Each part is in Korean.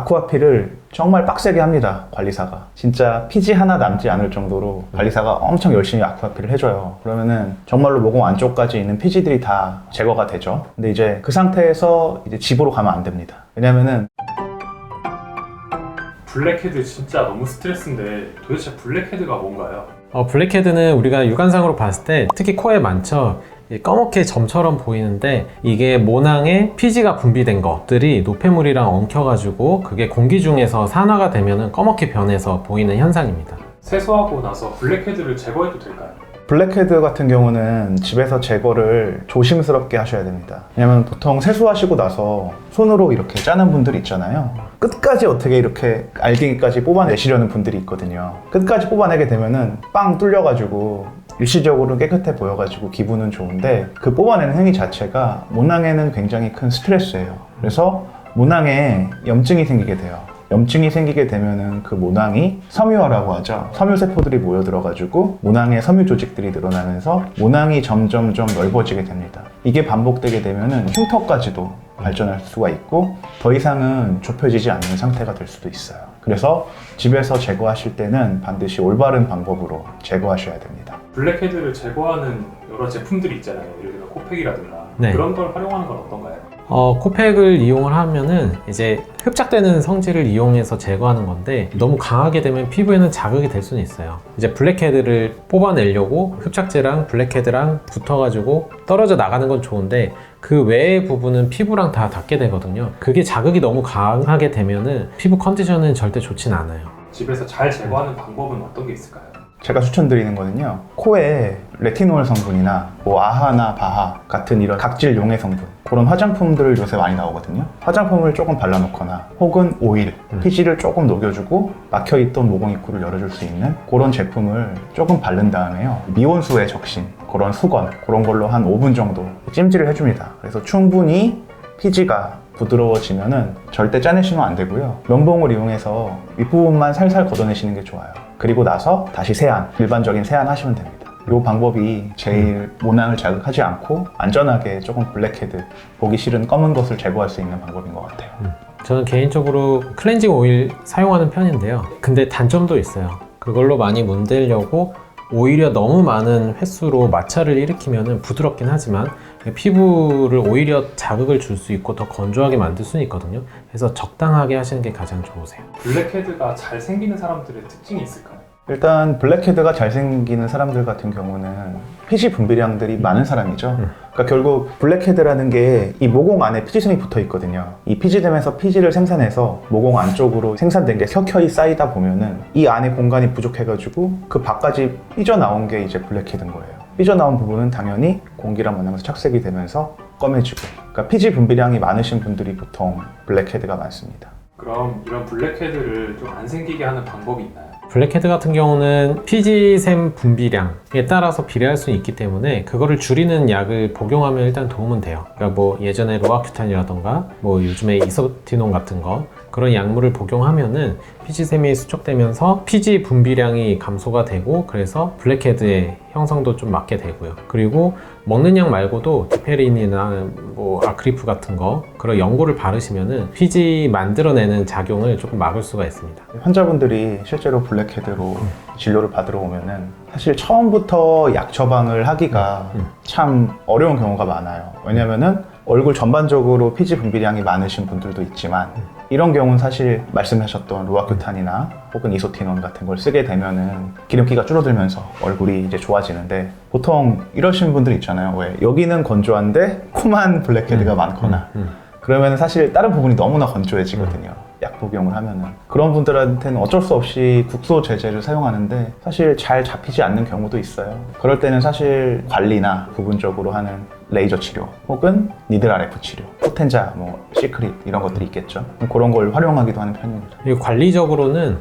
아쿠아필을 정말 빡세게 합니다, 관리사가. 진짜 피지 하나 남지 않을 정도로 관리사가 엄청 열심히 아쿠아필을 해줘요. 그러면은 정말로 모공 안쪽까지 있는 피지들이 다 제거가 되죠. 근데 이제 그 상태에서 이제 집으로 가면 안 됩니다. 왜냐면은 블랙헤드 진짜 너무 스트레스인데 도대체 블랙헤드가 뭔가요? 블랙헤드는 우리가 육안상으로 봤을 때 특히 코에 많죠. 검게 점처럼 보이는데 이게 모낭에 피지가 분비된 것들이 노폐물이랑 엉켜가지고 그게 공기 중에서 산화가 되면 검게 변해서 보이는 현상입니다. 세수하고 나서 블랙헤드를 제거해도 될까요? 블랙헤드 같은 경우는 집에서 제거를 조심스럽게 하셔야 됩니다. 왜냐면 보통 세수하시고 나서 손으로 이렇게 짜는 분들 있잖아요. 끝까지 어떻게 이렇게 알갱이까지 뽑아내시려는 분들이 있거든요. 끝까지 뽑아내게 되면은 빵 뚫려가지고 일시적으로 깨끗해 보여가지고 기분은 좋은데 그 뽑아내는 행위 자체가 모낭에는 굉장히 큰 스트레스예요. 그래서 모낭에 염증이 생기게 돼요. 염증이 생기게 되면은 그 모낭이 섬유화라고 하죠. 섬유세포들이 모여들어가지고 모낭에 섬유 조직들이 늘어나면서 모낭이 점점 넓어지게 됩니다. 이게 반복되게 되면은 흉터까지도 발전할 수가 있고 더 이상은 좁혀지지 않는 상태가 될 수도 있어요. 그래서 집에서 제거하실 때는 반드시 올바른 방법으로 제거하셔야 됩니다. 블랙헤드를 제거하는 여러 제품들이 있잖아요. 예를 들어 코팩이라든가 네. 그런 걸 활용하는 건 어떤가요? 코팩을 이용을 하면은 이제 흡착되는 성질을 이용해서 제거하는 건데 너무 강하게 되면 피부에는 자극이 될 수는 있어요. 이제 블랙헤드를 뽑아내려고 흡착제랑 블랙헤드랑 붙어가지고 떨어져 나가는 건 좋은데 그 외의 부분은 피부랑 다 닿게 되거든요. 그게 자극이 너무 강하게 되면은 피부 컨디션은 절대 좋진 않아요. 집에서 잘 제거하는 방법은 어떤 게 있을까요? 제가 추천드리는 거는요, 코에 레티놀 성분이나 뭐 아하나 바하 같은 이런 각질 용해 성분, 그런 화장품들 요새 많이 나오거든요. 화장품을 조금 발라놓거나 혹은 오일, 피지를 조금 녹여주고 막혀있던 모공 입구를 열어줄 수 있는 그런 제품을 조금 바른 다음에요, 미온수에 적신 그런 수건, 그런 걸로 한 5분 정도 찜질을 해줍니다. 그래서 충분히 피지가 부드러워지면은 절대 짜내시면 안 되고요. 면봉을 이용해서 윗부분만 살살 걷어내시는 게 좋아요. 그리고 나서 다시 세안, 일반적인 세안 하시면 됩니다. 이 방법이 제일 모낭을 자극하지 않고 안전하게 조금 블랙헤드, 보기 싫은 검은 것을 제거할 수 있는 방법인 것 같아요. 저는 개인적으로 클렌징 오일 사용하는 편인데요. 근데 단점도 있어요. 그걸로 많이 문대려고 오히려 너무 많은 횟수로 마찰을 일으키면 부드럽긴 하지만 피부를 오히려 자극을 줄 수 있고 더 건조하게 만들 수는 있거든요. 그래서 적당하게 하시는 게 가장 좋으세요. 블랙헤드가 잘 생기는 사람들의 특징이 있을까요? 일단 블랙헤드가 잘생기는 사람들 같은 경우는 피지 분비량들이 많은 사람이죠. 그러니까 결국 블랙헤드라는 게 이 모공 안에 피지샘이 붙어 있거든요. 이 피지샘에서 피지를 생산해서 모공 안쪽으로 생산된 게 켜켜이 쌓이다 보면은 이 안에 공간이 부족해가지고 그 밖까지 삐져나온 게 이제 블랙헤드인 거예요. 삐져나온 부분은 당연히 공기랑 만나면서 착색이 되면서 검해지고, 그러니까 피지 분비량이 많으신 분들이 보통 블랙헤드가 많습니다. 그럼 이런 블랙헤드를 좀 안 생기게 하는 방법이 있나요? 블랙헤드 같은 경우는 피지샘 분비량에 따라서 비례할 수 있기 때문에 그거를 줄이는 약을 복용하면 일단 도움은 돼요. 그러니까 뭐 예전에 로아큐탄이라던가 뭐 요즘에 이소티논 같은 거, 그런 약물을 복용하면은 피지샘이 수축되면서 피지 분비량이 감소가 되고 그래서 블랙헤드의 형성도 좀 막게 되고요. 그리고 먹는 약 말고도 디페린이나 뭐 아크리프 같은 거, 그런 연고를 바르시면은 피지 만들어내는 작용을 조금 막을 수가 있습니다. 환자분들이 실제로 블랙헤드로 진료를 받으러 오면은 사실 처음부터 약 처방을 하기가 참 어려운 경우가 많아요. 왜냐면은 얼굴 전반적으로 피지 분비량이 많으신 분들도 있지만 이런 경우는 사실 말씀하셨던 로아큐탄이나 혹은 이소티논 같은 걸 쓰게 되면은 기름기가 줄어들면서 얼굴이 이제 좋아지는데, 보통 이러신 분들 있잖아요. 왜 여기는 건조한데 코만 블랙헤드가 많거나 그러면 사실 다른 부분이 너무나 건조해지거든요. 약 복용을 하면은. 그런 분들한테는 어쩔 수 없이 국소 제제를 사용하는데 사실 잘 잡히지 않는 경우도 있어요. 그럴 때는 사실 관리나 부분적으로 하는 레이저 치료 혹은 니들 RF 치료, 포텐자, 뭐 시크릿 이런 것들이 있겠죠. 그런 걸 활용하기도 하는 편입니다. 그리고 관리적으로는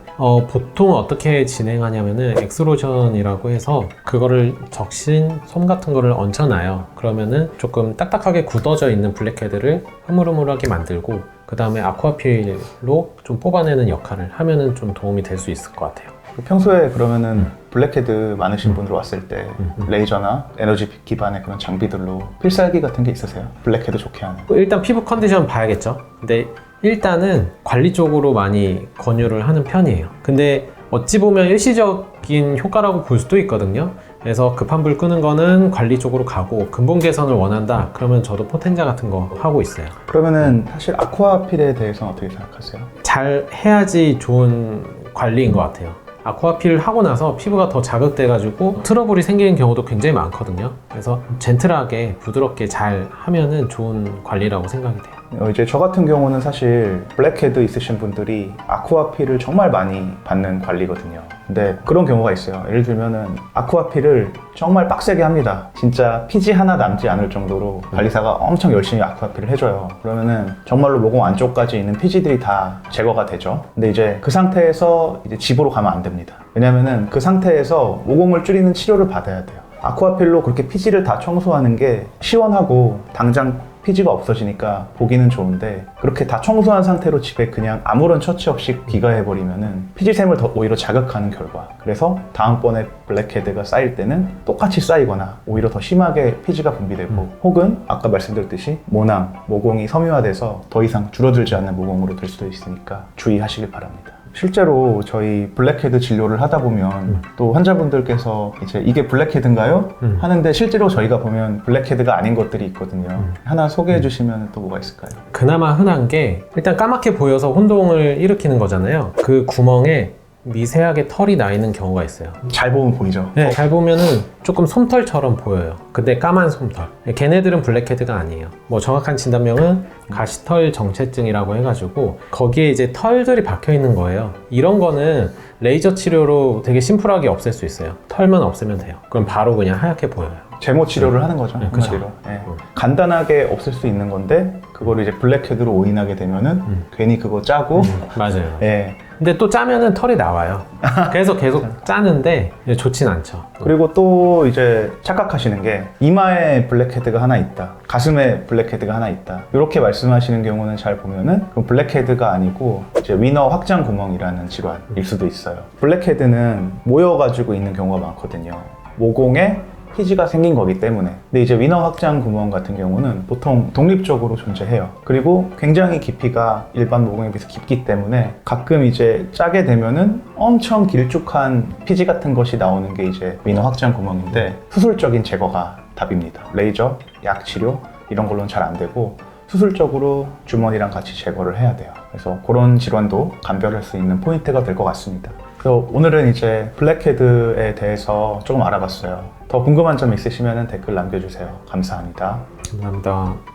보통 어떻게 진행하냐면은 엑스로전이라고 해서 그거를 적신 솜 같은 거를 얹혀놔요. 그러면은 조금 딱딱하게 굳어져 있는 블랙헤드를 흐물흐물하게 만들고 그 다음에 아쿠아필로 좀 뽑아내는 역할을 하면은 좀 도움이 될 수 있을 것 같아요. 평소에 그러면은 블랙헤드 많으신 분들 왔을 때 레이저나 에너지 기반의 그런 장비들로 필살기 같은 게 있으세요? 블랙헤드 좋게 하는. 일단 피부 컨디션 봐야겠죠. 근데 일단은 관리 쪽으로 많이 권유를 하는 편이에요. 근데 어찌 보면 일시적인 효과라고 볼 수도 있거든요. 그래서 급한 불 끄는 거는 관리 쪽으로 가고 근본 개선을 원한다. 그러면 저도 포텐자 같은 거 하고 있어요. 그러면은 사실 아쿠아필에 대해서는 어떻게 생각하세요? 잘 해야지 좋은 관리인 것 같아요. 아쿠아필 하고 나서 피부가 더 자극돼가지고 트러블이 생기는 경우도 굉장히 많거든요. 그래서 젠틀하게 부드럽게 잘 하면은 좋은 관리라고 생각이 돼요. 이제 저 같은 경우는 사실 블랙헤드 있으신 분들이 아쿠아필을 정말 많이 받는 관리거든요. 근데 그런 경우가 있어요. 예를 들면은 아쿠아필을 정말 빡세게 합니다. 진짜 피지 하나 남지 않을 정도로 관리사가 엄청 열심히 아쿠아필을 해줘요. 그러면은 정말로 모공 안쪽까지 있는 피지들이 다 제거가 되죠. 근데 이제 그 상태에서 이제 집으로 가면 안 됩니다. 왜냐면은 그 상태에서 모공을 줄이는 치료를 받아야 돼요. 아쿠아필로 그렇게 피지를 다 청소하는 게 시원하고 당장 피지가 없어지니까 보기는 좋은데 그렇게 다 청소한 상태로 집에 그냥 아무런 처치 없이 귀가해버리면은 피지샘을 더 오히려 자극하는 결과, 그래서 다음번에 블랙헤드가 쌓일 때는 똑같이 쌓이거나 오히려 더 심하게 피지가 분비되고 혹은 아까 말씀드렸듯이 모낭, 모공이 섬유화돼서 더 이상 줄어들지 않는 모공으로 될 수도 있으니까 주의하시길 바랍니다. 실제로 저희 블랙헤드 진료를 하다 보면 또 환자분들께서 이제 이게 블랙헤드인가요? 하는데 실제로 저희가 보면 블랙헤드가 아닌 것들이 있거든요. 하나 소개해 주시면 또 뭐가 있을까요? 그나마 흔한 게 일단 까맣게 보여서 혼동을 일으키는 거잖아요. 그 구멍에 미세하게 털이 나 있는 경우가 있어요. 잘 보면 보이죠? 네, 잘 보면은 조금 솜털처럼 보여요. 근데 까만 솜털. 걔네들은 블랙헤드가 아니에요. 뭐 정확한 진단명은 가시털 정체증이라고 해가지고 거기에 이제 털들이 박혀 있는 거예요. 이런 거는 레이저 치료로 되게 심플하게 없앨 수 있어요. 털만 없애면 돼요. 그럼 바로 그냥 하얗게 보여요. 제모 치료를 하는 거죠. 네, 한마디로. 예. 간단하게 없앨 수 있는 건데 그거를 이제 블랙헤드로 오인하게 되면은 괜히 그거 짜고 맞아요. 예. 근데 또 짜면은 털이 나와요. 그래서 계속 짜는데 좋진 않죠. 그리고 또 이제 착각하시는 게 이마에 블랙헤드가 하나 있다, 가슴에 블랙헤드가 하나 있다, 이렇게 말씀하시는 경우는 잘 보면은 그건 블랙헤드가 아니고 이제 위너 확장 구멍이라는 질환일 수도 있어요. 블랙헤드는 모여가지고 있는 경우가 많거든요. 모공에 피지가 생긴 거기 때문에. 근데 이제 위너 확장 구멍 같은 경우는 보통 독립적으로 존재해요. 그리고 굉장히 깊이가 일반 모공에 비해서 깊기 때문에 가끔 이제 짜게 되면은 엄청 길쭉한 피지 같은 것이 나오는 게 이제 위너 확장 구멍인데 수술적인 제거가 답입니다. 레이저, 약 치료 이런 걸로는 잘 안 되고 수술적으로 주머니랑 같이 제거를 해야 돼요. 그래서 그런 질환도 감별할 수 있는 포인트가 될 것 같습니다. 그래서 오늘은 이제 블랙헤드에 대해서 조금 알아봤어요. 더 궁금한 점 있으시면 댓글 남겨주세요. 감사합니다. 감사합니다.